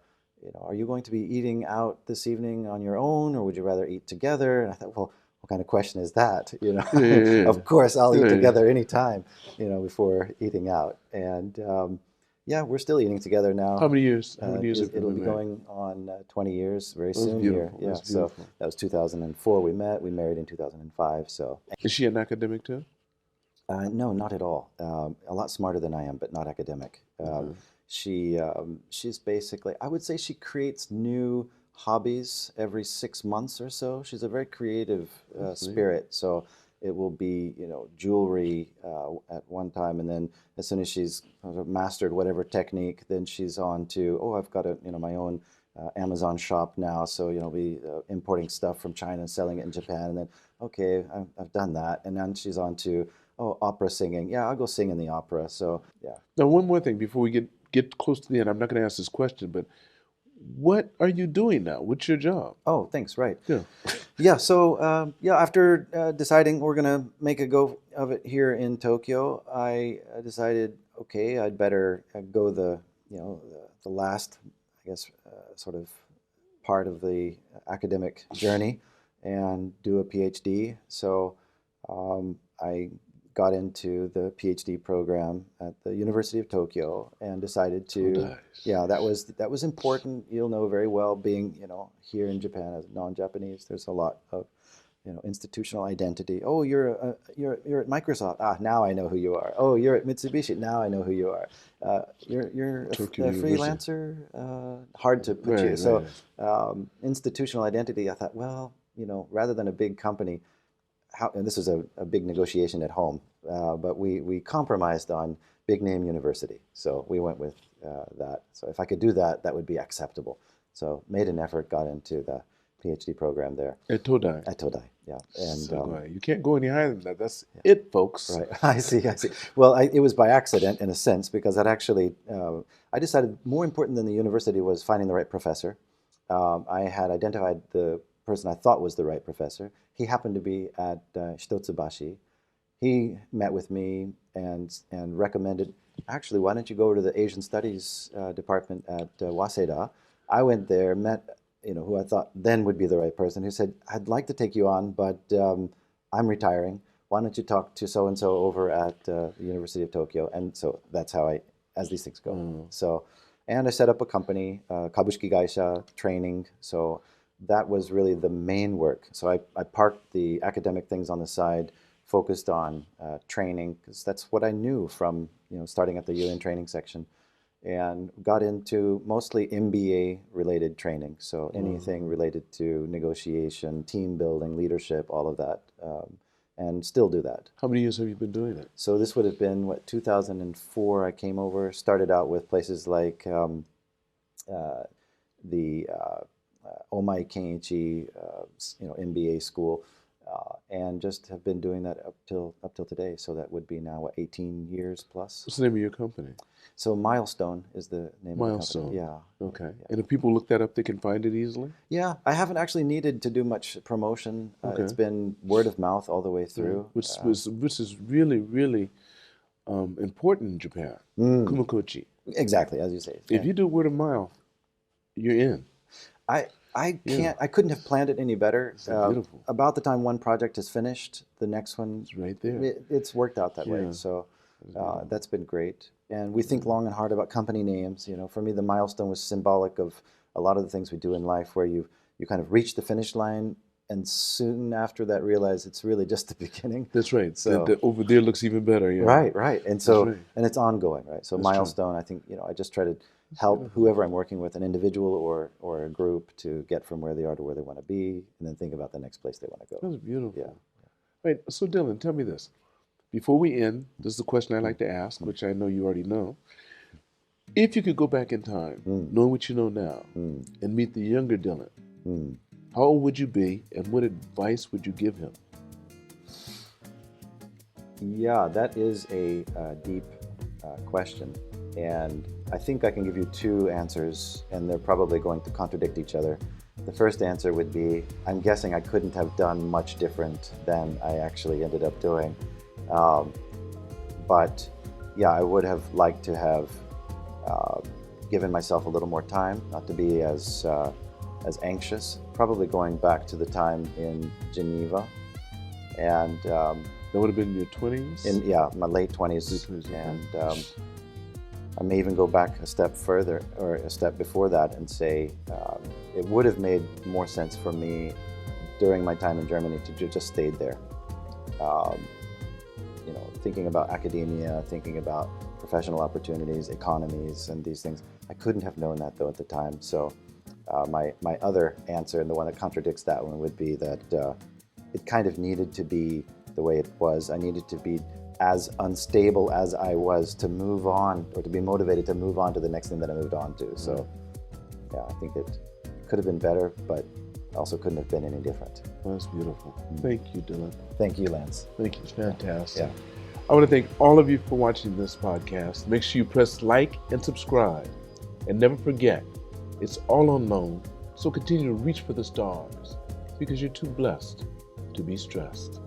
you going to be eating out this evening on your own, or would you rather eat together? And I thought, well, what kind of question is that? Yeah. Of course, I'll eat Yeah. together anytime, before eating out. And we're still eating together now. How many years? How many years have you It'll been be married? going on 20 years very That's soon beautiful. here. Yeah, That's so beautiful. that was 2004 we met. We married in 2005. So Is she an academic too? no, not at all. A lot smarter than I am, but not academic. She's basically, I would say she creates new hobbies every 6 months or so. She's a very creative spirit. So it will be, jewelry at one time, and then as soon as she's mastered whatever technique, then she's on to, I've got my own Amazon shop now, so be importing stuff from China and selling it in Japan, and then I've done that, and then she's on to opera singing. Yeah, I'll go sing in the opera. So yeah. Now, one more thing before we get close to the end. I'm not going to ask this question, but what are you doing now? What's your job? Oh, thanks. Right. Yeah. Yeah. So after deciding we're gonna make a go of it here in Tokyo, I decided, okay, I'd better go the last, I guess, sort of part of the academic journey and do a PhD. So I got into the PhD program at the University of Tokyo and decided to, Nice. yeah, that was important. You'll know very well, being, here in Japan as non-Japanese, there's a lot of, institutional identity. Oh, you're at Microsoft. Ah, now I know who you are. Oh, you're at Mitsubishi. Now I know who you are. You're a freelancer. Hard to put you. So institutional identity. I thought, well, rather than a big company, and this was a big negotiation at home, but we compromised on big name university. So we went with that. So if I could do that, that would be acceptable. So made an effort, got into the PhD program there. At Todai. At Todai, yeah. And So you can't go any higher than that. That's it, folks. right. I see. Well, it was by accident in a sense, because that actually, I decided more important than the university was finding the right professor. I had identified the person I thought was the right professor. He happened to be at Shitotsubashi. He met with me and recommended, actually, why don't you go to the Asian Studies department at Waseda? I went there, met who I thought then would be the right person, who said, I'd like to take you on, but I'm retiring. Why don't you talk to so-and-so over at the University of Tokyo? And so that's how as these things go. So, and I set up a company, Kabushiki Gaisha training. So that was really the main work. So I parked the academic things on the side, focused on training, because that's what I knew from starting at the UN training section, and got into mostly MBA related training. So anything related to negotiation, team building, leadership, all of that, and still do that. How many years have you been doing it? So this would have been 2004. I came over, started out with places like the Omai Kenichi, MBA school, and just have been doing that up till today. So that would be now 18 years plus. What's the name of your company? So Milestone is the name Milestone. of the company. Yeah. Okay. Yeah. And if people look that up, they can find it easily? Yeah, I haven't actually needed to do much promotion. Okay. It's been word of mouth all the way through. Which is really, really important in Japan. Kumakochi. Exactly, as you say. If you do word of mouth, you're in. I I couldn't have planned it any better. So beautiful. About the time one project is finished, the next one, It's right there. It's worked out that way. So that's been great. And we think long and hard about company names. For me, the Milestone was symbolic of a lot of the things we do in life, where you kind of reach the finish line, and soon after that realize it's really just the beginning. That's right. So the over there looks even better. Yeah. Right. And so, and it's ongoing, right? So That's Milestone, I think, I just try to help whoever I'm working with, an individual or a group, to get from where they are to where they want to be, and then think about the next place they want to go. That's beautiful. Yeah. Right. So Dylan, tell me this. Before we end, this is the question I like to ask, which I know you already know. If you could go back in time, knowing what you know now, and meet the younger Dylan, how old would you be, and what advice would you give him? Yeah, that is a deep question. And I think I can give you two answers, and they're probably going to contradict each other. The first answer would be, I'm guessing I couldn't have done much different than I actually ended up doing. But yeah, I would have liked to have given myself a little more time, not to be as anxious. Probably going back to the time in Geneva, and that would have been in your 20s? In my late 20s. And I may even go back a step further, or a step before that, and say it would have made more sense for me during my time in Germany to just stayed there. Thinking about academia, thinking about professional opportunities, economies, and these things. I couldn't have known that, though, at the time. So my other answer, and the one that contradicts that one, would be that it kind of needed to be the way it was. I needed to be as unstable as I was to move on, or to be motivated to move on to the next thing that I moved on to. So yeah, I think it could have been better, but also couldn't have been any different. Well, that's beautiful. Thank you, Dylan. Thank you, Lance. Thank you. It's fantastic. Yeah. I want to thank all of you for watching this podcast. Make sure you press like and subscribe. And never forget, it's all unknown, so continue to reach for the stars, because you're too blessed to be stressed.